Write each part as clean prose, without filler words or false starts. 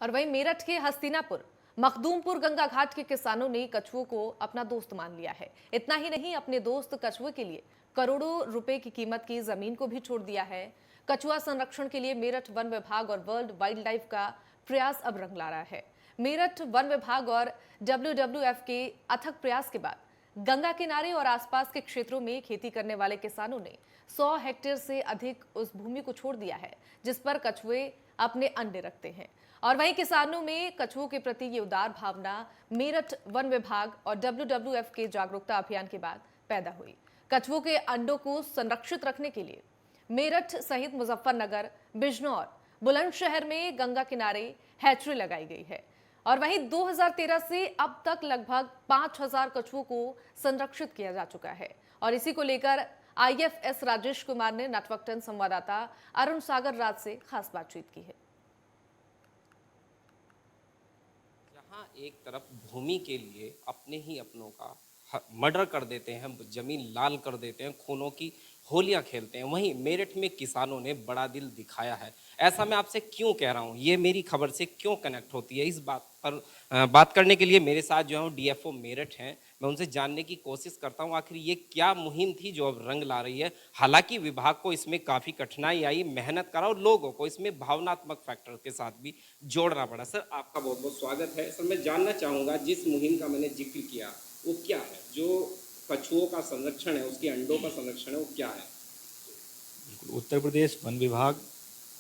और वहीं मेरठ के हस्तिनापुर मखदूमपुर गंगा घाट के किसानों ने कछुओं को अपना दोस्त मान लिया है। इतना ही नहीं, अपने दोस्त कछुए के लिए करोड़ों रुपए की कीमत की जमीन को भी छोड़ दिया है। कछुआ संरक्षण के लिए मेरठ वन विभाग और वर्ल्ड वाइल्ड लाइफ का प्रयास अब रंग ला रहा है। मेरठ वन विभाग और WWF के अथक प्रयास के बाद गंगा किनारे और आसपास के क्षेत्रों में खेती करने वाले किसानों ने 100 हेक्टेयर से अधिक उस भूमि को छोड़ दिया है जिस पर कछुए अपने अंडे रखते हैं। और वहीं किसानों में कछुओं के प्रति ये उदार भावना मेरठ वन विभाग और WWF के जागरूकता अभियान के बाद पैदा हुई। कछुओं के अंडों को संरक्षित रखने के लिए मेरठ सहित मुजफ्फरनगर, बिजनौर, बुलंदशहर में गंगा किनारे हैचरी लगाई गई है। और वहीं 2013 से अब तक लगभग 5000 कछुओं को संरक्षित किया जा चुका है। और इसी को लेकर IFS राजेश कुमार ने नेटवर्क 10 संवाददाता अरुण सागर राज से खास बातचीत की है। जहाँ एक तरफ भूमि के लिए अपने ही अपनों का मर्डर कर देते हैं, जमीन लाल कर देते हैं, खूनों की होलियां खेलते हैं, वहीं मेरठ में किसानों ने बड़ा दिल दिखाया है। ऐसा मैं आपसे क्यों कह रहा हूँ, ये मेरी खबर से क्यों कनेक्ट होती है, इस बात पर बात करने के लिए मेरे साथ जो है DFO मेरठ हैं। मैं उनसे जानने की कोशिश करता हूँ आखिर ये क्या मुहिम थी जो अब रंग ला रही है। हालांकि विभाग को इसमें काफ़ी कठिनाई आई, मेहनत करा और लोगों को इसमें भावनात्मक फैक्टर के साथ भी जोड़ना पड़ा। सर, आपका बहुत बहुत स्वागत है। सर, मैं जानना चाहूँगा जिस मुहिम का मैंने जिक्र किया वो क्या है, जो कछुओं का संरक्षण है, उसके अंडों का संरक्षण है, वो क्या है? बिल्कुल, उत्तर प्रदेश वन विभाग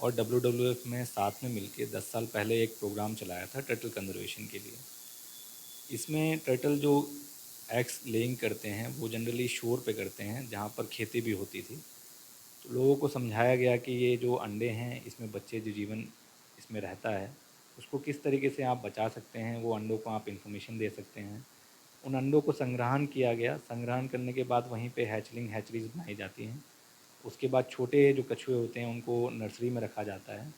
और WWF में साथ में मिलकर 10 साल पहले एक प्रोग्राम चलाया था टर्टल कंजर्वेशन के लिए। इसमें टर्टल जो एग्स लेइंग करते हैं वो जनरली शोर पे करते हैं जहाँ पर खेती भी होती थी। तो लोगों को समझाया गया कि ये जो अंडे हैं इसमें बच्चे जो जीवन इसमें रहता है उसको किस तरीके से आप बचा सकते हैं, वो अंडों को आप इन्फॉर्मेशन दे सकते हैं। उन अंडों को संग्रहण किया गया। संग्रहण करने के बाद वहीं पे हैचरीज बनाई जाती हैं। उसके बाद छोटे जो कछुए होते हैं उनको नर्सरी में रखा जाता है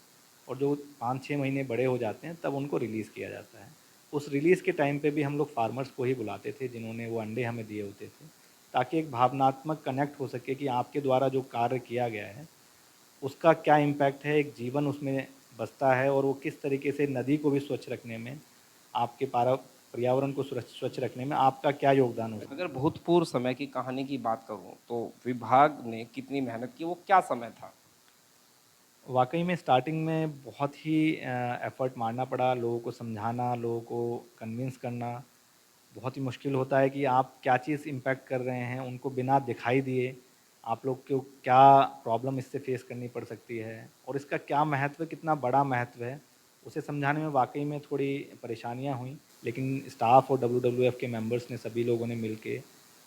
और जो 5-6 महीने बड़े हो जाते हैं तब उनको रिलीज़ किया जाता है। उस रिलीज़ के टाइम पे भी हम लोग फार्मर्स को ही बुलाते थे जिन्होंने वो अंडे हमें दिए होते थे, ताकि एक भावनात्मक कनेक्ट हो सके कि आपके द्वारा जो कार्य किया गया है उसका क्या इम्पैक्ट है, एक जीवन उसमें बसता है और वो किस तरीके से नदी को भी स्वच्छ रखने में, आपके पर्यावरण को स्वच्छ रखने में आपका क्या योगदान हो सकता है। अगर भूतपूर्व समय की कहानी की बात करूं तो विभाग ने कितनी मेहनत की, वो क्या समय था? वाकई में स्टार्टिंग में बहुत ही एफ़र्ट मारना पड़ा, लोगों को समझाना, लोगों को कन्विंस करना बहुत ही मुश्किल होता है कि आप क्या चीज़ इम्पैक्ट कर रहे हैं, उनको बिना दिखाई दिए आप लोग को क्या प्रॉब्लम इससे फेस करनी पड़ सकती है और इसका क्या महत्व, कितना बड़ा महत्व है, उसे समझाने में वाकई में थोड़ी परेशानियां हुई। लेकिन स्टाफ और WWF के मेंबर्स ने, सभी लोगों ने मिलके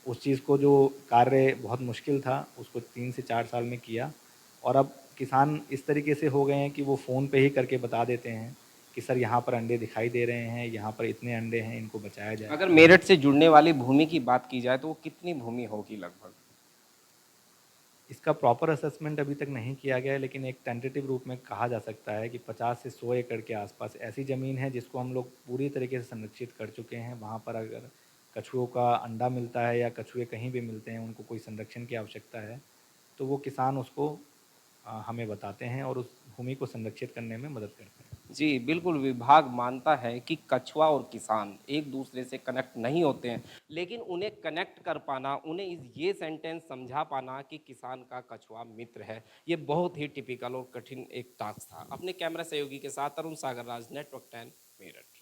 उस चीज़ को, जो कार्य बहुत मुश्किल था, उसको 3 से 4 साल में किया। और अब किसान इस तरीके से हो गए हैं कि वो फ़ोन पे ही करके बता देते हैं कि सर यहाँ पर अंडे दिखाई दे रहे हैं, यहाँ पर इतने अंडे हैं, इनको बचाया जाए। अगर मेरठ से जुड़ने वाली भूमि की बात की जाए तो वो कितनी भूमि होगी लगभग? इसका प्रॉपर असेसमेंट अभी तक नहीं किया गया है, लेकिन एक टेंटेटिव रूप में कहा जा सकता है कि 50 से 100 एकड़ के आसपास ऐसी ज़मीन है जिसको हम लोग पूरी तरीके से संरक्षित कर चुके हैं। वहाँ पर अगर कछुओं का अंडा मिलता है या कछुए कहीं भी मिलते हैं, उनको कोई संरक्षण की आवश्यकता है, तो वो किसान उसको हमें बताते हैं और उस भूमि को संरक्षित करने में मदद करते हैं। जी बिल्कुल, विभाग मानता है कि कछुआ और किसान एक दूसरे से कनेक्ट नहीं होते हैं, लेकिन उन्हें कनेक्ट कर पाना, उन्हें ये सेंटेंस समझा पाना कि किसान का कछुआ मित्र है, ये बहुत ही टिपिकल और कठिन एक टास्क था। अपने कैमरा सहयोगी के साथ अरुण सागर राज, नेटवर्क 10, मेरठ।